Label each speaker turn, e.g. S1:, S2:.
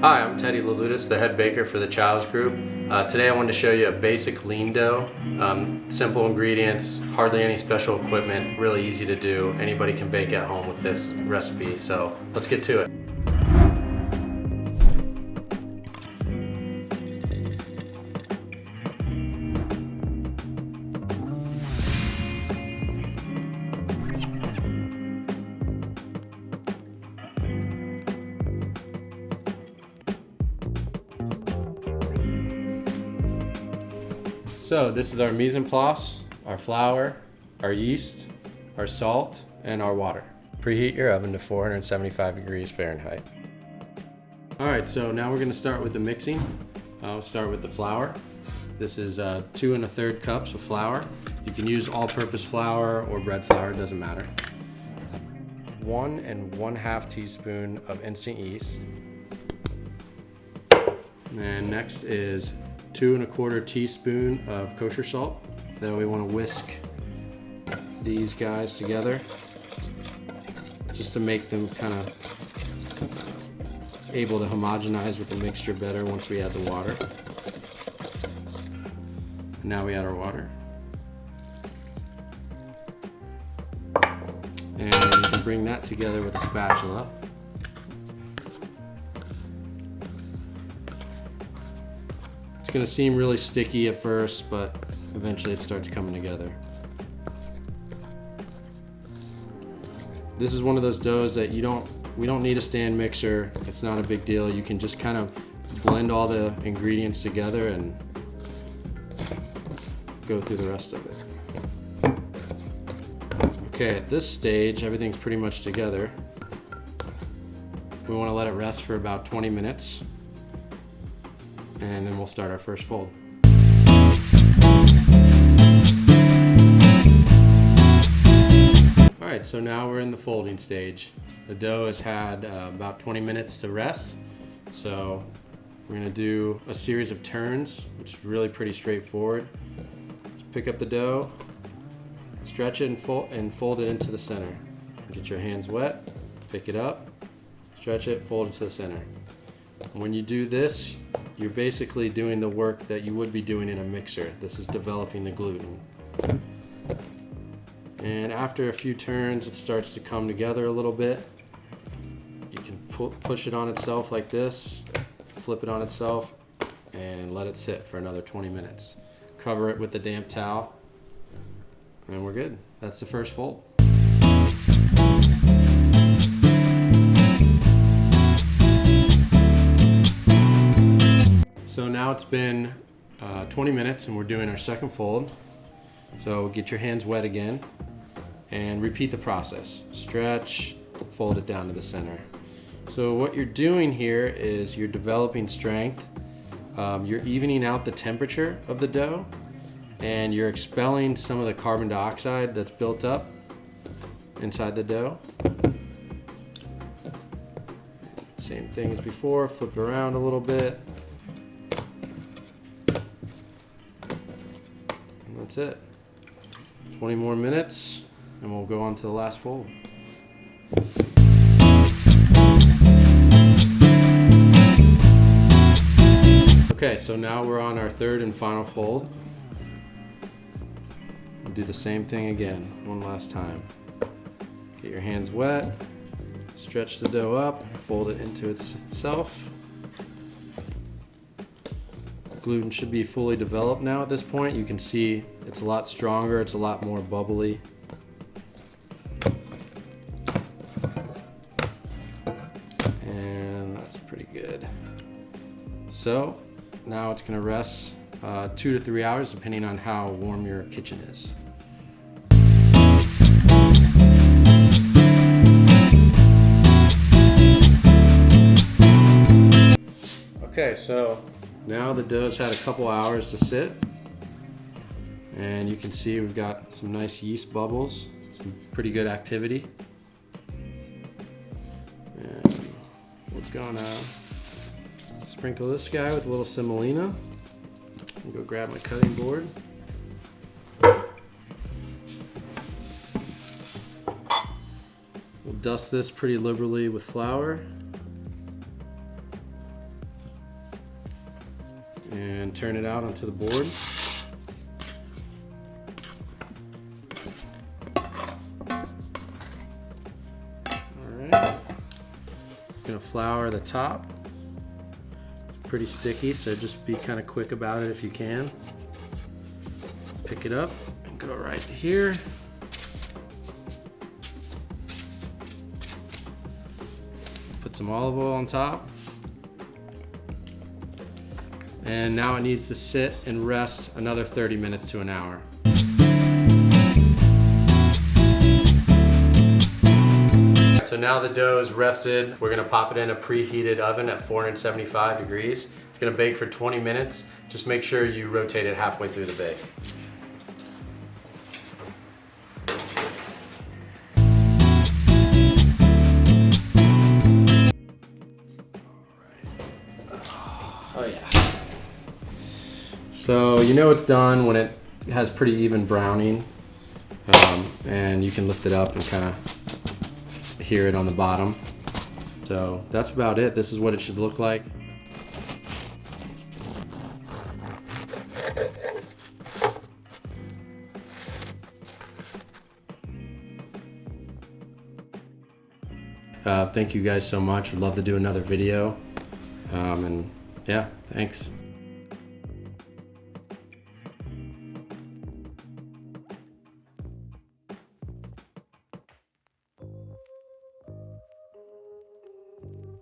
S1: Hi, I'm Teddy Laludis, the head baker for the Chiles group. Today I wanted to show you a basic lean dough. Simple ingredients, hardly any special equipment, really easy to do. Anybody can bake at home with this recipe, so let's get to it. So this is our mise en place, our flour, our yeast, our salt, and our water. Preheat your oven to 475 degrees Fahrenheit. All right, so now we're gonna start with the mixing. I'll start with the flour. This is 2 1/3 cups of flour. You can use all-purpose flour or bread flour, it doesn't matter. 1 1/2 teaspoon of instant yeast. And next is 2 1/4 teaspoon of kosher salt. Then we want to whisk these guys together just to make them kind of able to homogenize with the mixture better once we add the water. And now we add our water. And we can bring that together with a spatula. It's going to seem really sticky at first, but eventually it starts coming together. This is one of those doughs that we don't need a stand mixer. It's not a big deal. You can just kind of blend all the ingredients together and go through the rest of it. Okay, at this stage, everything's pretty much together. We want to let it rest for about 20 minutes. And then we'll start our first fold. All right, so now we're in the folding stage. The dough has had about 20 minutes to rest. So we're gonna do a series of turns, which is really pretty straightforward. Just pick up the dough, stretch it and fold it into the center. Get your hands wet, pick it up, stretch it, fold it to the center. When you do this, you're basically doing the work that you would be doing in a mixer. This is developing the gluten. And after a few turns, it starts to come together a little bit. You can push it on itself like this, flip it on itself, and let it sit for another 20 minutes. Cover it with a damp towel, and we're good. That's the first fold. So now it's been 20 minutes and we're doing our second fold. So get your hands wet again and repeat the process. Stretch, fold it down to the center. So what you're doing here is you're developing strength. You're evening out the temperature of the dough and you're expelling some of the carbon dioxide that's built up inside the dough. Same thing as before, flip it around a little bit. That's it. 20 more minutes and we'll go on to the last fold. Okay, so now we're on our third and final fold. We'll do the same thing again, one last time. Get your hands wet, stretch the dough up, fold it into itself. Gluten should be fully developed now at this point. You can see it's a lot stronger, it's a lot more bubbly. And that's pretty good. So now it's gonna rest 2 to 3 hours depending on how warm your kitchen is. Okay, so now the dough's had a couple hours to sit, and you can see we've got some nice yeast bubbles, some pretty good activity. And we're gonna sprinkle this guy with a little semolina. I'll go grab my cutting board. We'll dust this pretty liberally with flour. and turn it out onto the board. Alright, gonna flour the top. It's pretty sticky, so just be kind of quick about it if you can. Pick it up and go right here. Put some olive oil on top. And now it needs to sit and rest another 30 minutes to an hour. So now the dough is rested. We're gonna pop it in a preheated oven at 475 degrees. It's gonna bake for 20 minutes. Just make sure you rotate it halfway through the bake. Oh yeah. So you know it's done when it has pretty even browning, and you can lift it up and kind of hear it on the bottom. So that's about it. This is what it should look like. Thank you guys so much. Would love to do another video. And yeah, thanks.